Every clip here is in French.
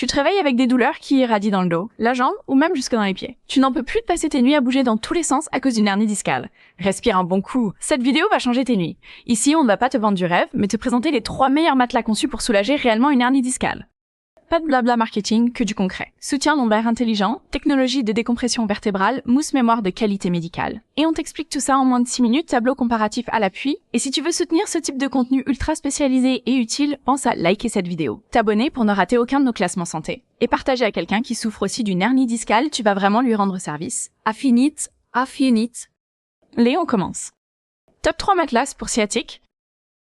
Tu te réveilles avec des douleurs qui irradient dans le dos, la jambe ou même jusque dans les pieds. Tu n'en peux plus de passer tes nuits à bouger dans tous les sens à cause d'une hernie discale. Respire un bon coup. Cette vidéo va changer tes nuits. Ici, on ne va pas te vendre du rêve, mais te présenter les 3 meilleurs matelas conçus pour soulager réellement une hernie discale. Pas de blabla marketing, que du concret. Soutien lombaire intelligent, technologie de décompression vertébrale, mousse mémoire de qualité médicale. Et on t'explique tout ça en moins de 6 minutes, tableau comparatif à l'appui. Et si tu veux soutenir ce type de contenu ultra spécialisé et utile, pense à liker cette vidéo, t'abonner pour ne rater aucun de nos classements santé. Et partager à quelqu'un qui souffre aussi d'une hernie discale, tu vas vraiment lui rendre service. Affinit. On commence. Top 3 matelas pour sciatique.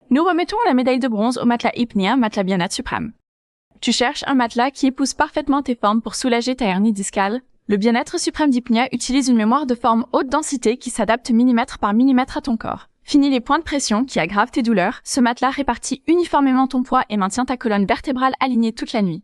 Nous remettons la médaille de bronze au matelas Hypnia, matelas bien-être suprême. Tu cherches un matelas qui épouse parfaitement tes formes pour soulager ta hernie discale? Le bien-être suprême d'Hypnia utilise une mémoire de forme haute densité qui s'adapte millimètre par millimètre à ton corps. Fini les points de pression qui aggravent tes douleurs, ce matelas répartit uniformément ton poids et maintient ta colonne vertébrale alignée toute la nuit.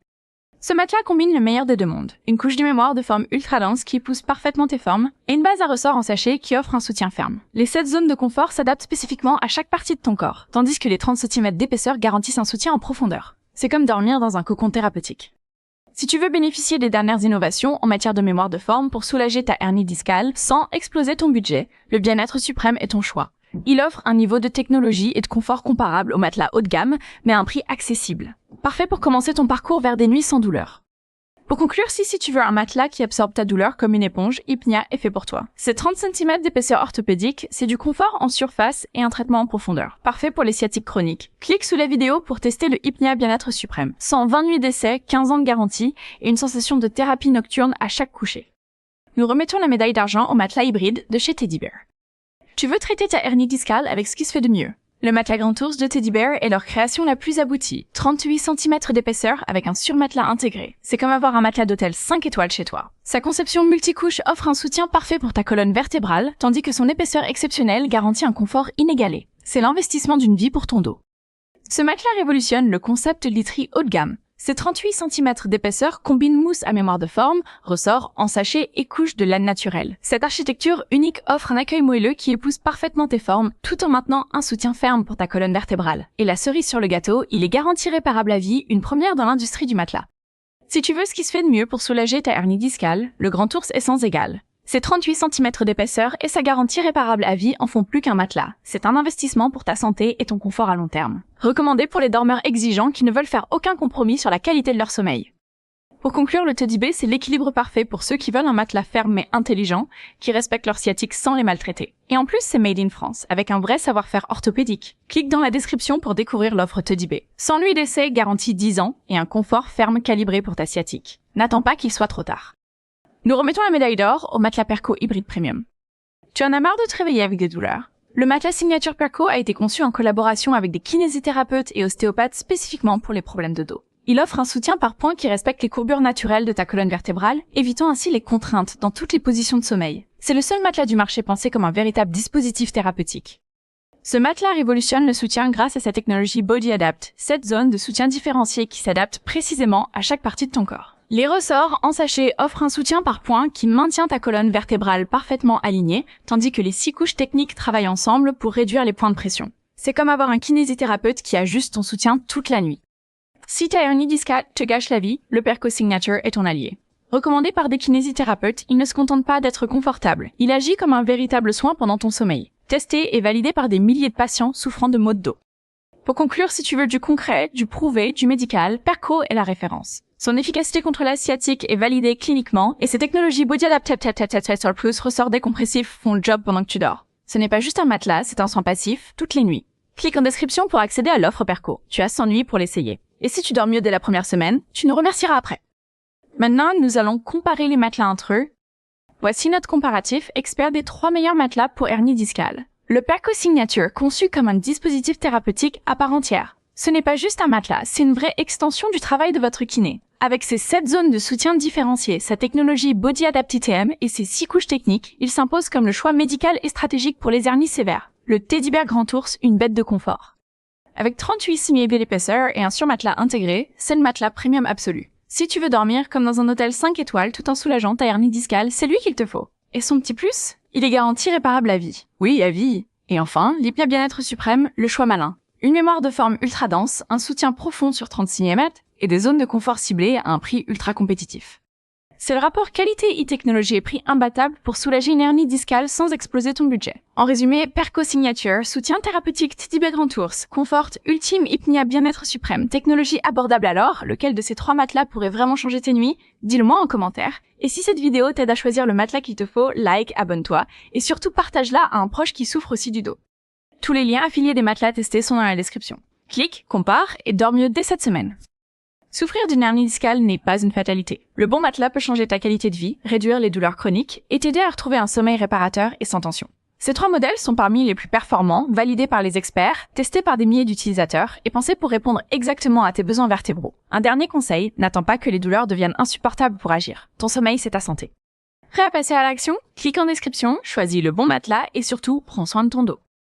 Ce matelas combine le meilleur des deux mondes, une couche de mémoire de forme ultra dense qui épouse parfaitement tes formes, et une base à ressort en sachet qui offre un soutien ferme. Les 7 zones de confort s'adaptent spécifiquement à chaque partie de ton corps, tandis que les 30 cm d'épaisseur garantissent un soutien en profondeur. C'est comme dormir dans un cocon thérapeutique. Si tu veux bénéficier des dernières innovations en matière de mémoire de forme pour soulager ta hernie discale sans exploser ton budget, le bien-être suprême est ton choix. Il offre un niveau de technologie et de confort comparable au matelas haut de gamme, mais à un prix accessible. Parfait pour commencer ton parcours vers des nuits sans douleur. Pour conclure, si tu veux un matelas qui absorbe ta douleur comme une éponge, Hypnia est fait pour toi. C'est 30 cm d'épaisseur orthopédique, c'est du confort en surface et un traitement en profondeur. Parfait pour les sciatiques chroniques. Clique sous la vidéo pour tester le Hypnia Bien-être Suprême. 120 nuits d'essai, 15 ans de garantie et une sensation de thérapie nocturne à chaque coucher. Nous remettons la médaille d'argent au matelas hybride de chez Teddy Bear. Tu veux traiter ta hernie discale avec ce qui se fait de mieux. Le matelas Grand Ours de Teddy Bear est leur création la plus aboutie. 38 cm d'épaisseur avec un surmatelas intégré. C'est comme avoir un matelas d'hôtel 5 étoiles chez toi. Sa conception multicouche offre un soutien parfait pour ta colonne vertébrale, tandis que son épaisseur exceptionnelle garantit un confort inégalé. C'est l'investissement d'une vie pour ton dos. Ce matelas révolutionne le concept de literie haut de gamme. Ses 38 cm d'épaisseur combinent mousse à mémoire de forme, ressort, en sachet et couche de laine naturelle. Cette architecture unique offre un accueil moelleux qui épouse parfaitement tes formes, tout en maintenant un soutien ferme pour ta colonne vertébrale. Et la cerise sur le gâteau, il est garanti réparable à vie, une première dans l'industrie du matelas. Si tu veux ce qui se fait de mieux pour soulager ta hernie discale, le Grand Ours est sans égal. Ses 38 cm d'épaisseur et sa garantie réparable à vie en font plus qu'un matelas. C'est un investissement pour ta santé et ton confort à long terme. Recommandé pour les dormeurs exigeants qui ne veulent faire aucun compromis sur la qualité de leur sommeil. Pour conclure, le Teddy Bear, c'est l'équilibre parfait pour ceux qui veulent un matelas ferme mais intelligent, qui respecte leur sciatique sans les maltraiter. Et en plus, c'est made in France, avec un vrai savoir-faire orthopédique. Clique dans la description pour découvrir l'offre Teddy Bear. 100 nuits d'essai, garantie 10 ans, et un confort ferme calibré pour ta sciatique. N'attends pas qu'il soit trop tard. Nous remettons la médaille d'or au matelas Perco Hybride Premium. Tu en as marre de te réveiller avec des douleurs? Le matelas Signature Perco a été conçu en collaboration avec des kinésithérapeutes et ostéopathes spécifiquement pour les problèmes de dos. Il offre un soutien par points qui respecte les courbures naturelles de ta colonne vertébrale, évitant ainsi les contraintes dans toutes les positions de sommeil. C'est le seul matelas du marché pensé comme un véritable dispositif thérapeutique. Ce matelas révolutionne le soutien grâce à sa technologie Body Adapt, cette zone de soutien différenciée qui s'adapte précisément à chaque partie de ton corps. Les ressorts en sachet offrent un soutien par points qui maintient ta colonne vertébrale parfaitement alignée, tandis que les 6 couches techniques travaillent ensemble pour réduire les points de pression. C'est comme avoir un kinésithérapeute qui ajuste ton soutien toute la nuit. Si ta hernie discale te gâche la vie, le Perco Signature est ton allié. Recommandé par des kinésithérapeutes, il ne se contente pas d'être confortable. Il agit comme un véritable soin pendant ton sommeil. Testé et validé par des milliers de patients souffrant de maux de dos. Pour conclure, si tu veux du concret, du prouvé, du médical, Perco est la référence. Son efficacité contre la sciatique est validée cliniquement et ses technologies Body Adapt Plus ressorts décompressifs font le job pendant que tu dors. Ce n'est pas juste un matelas, c'est un soin passif toutes les nuits. Clique en description pour accéder à l'offre Perco. Tu as 100 nuits pour l'essayer. Et si tu dors mieux dès la première semaine, tu nous remercieras après. Maintenant, nous allons comparer les matelas entre eux. Voici notre comparatif expert des 3 meilleurs matelas pour hernie discale. Le Perco Signature, conçu comme un dispositif thérapeutique à part entière. Ce n'est pas juste un matelas, c'est une vraie extension du travail de votre kiné. Avec ses 7 zones de soutien différenciées, sa technologie Body Adapt ITM et ses 6 couches techniques, il s'impose comme le choix médical et stratégique pour les hernies sévères. Le Teddy Bear Grand Ours, une bête de confort. Avec 38 mm d'épaisseur et un surmatelas intégré, c'est le matelas premium absolu. Si tu veux dormir comme dans un hôtel 5 étoiles tout en soulageant ta hernie discale, c'est lui qu'il te faut. Et son petit plus? Il est garanti réparable à vie. Oui, à vie. Et enfin, l'Hypnia Bien-être Suprême, le choix malin. Une mémoire de forme ultra dense, un soutien profond sur 36 mm et des zones de confort ciblées à un prix ultra compétitif. C'est le rapport qualité-e-technologie et prix imbattable pour soulager une hernie discale sans exploser ton budget. En résumé, Perco Signature, soutien thérapeutique Titibet Grand Ours, confort ultime hypnia bien-être suprême, technologie abordable alors, lequel de ces 3 matelas pourrait vraiment changer tes nuits? Dis-le moi en commentaire. Et si cette vidéo t'aide à choisir le matelas qu'il te faut, like, abonne-toi, et surtout partage-la à un proche qui souffre aussi du dos. Tous les liens affiliés des matelas testés sont dans la description. Clique, compare et dors mieux dès cette semaine. Souffrir d'une hernie discale n'est pas une fatalité. Le bon matelas peut changer ta qualité de vie, réduire les douleurs chroniques et t'aider à retrouver un sommeil réparateur et sans tension. Ces 3 modèles sont parmi les plus performants, validés par les experts, testés par des milliers d'utilisateurs et pensés pour répondre exactement à tes besoins vertébraux. Un dernier conseil, n'attends pas que les douleurs deviennent insupportables pour agir. Ton sommeil, c'est ta santé. Prêt à passer à l'action? Clique en description, choisis le bon matelas et surtout, prends soin de ton dos.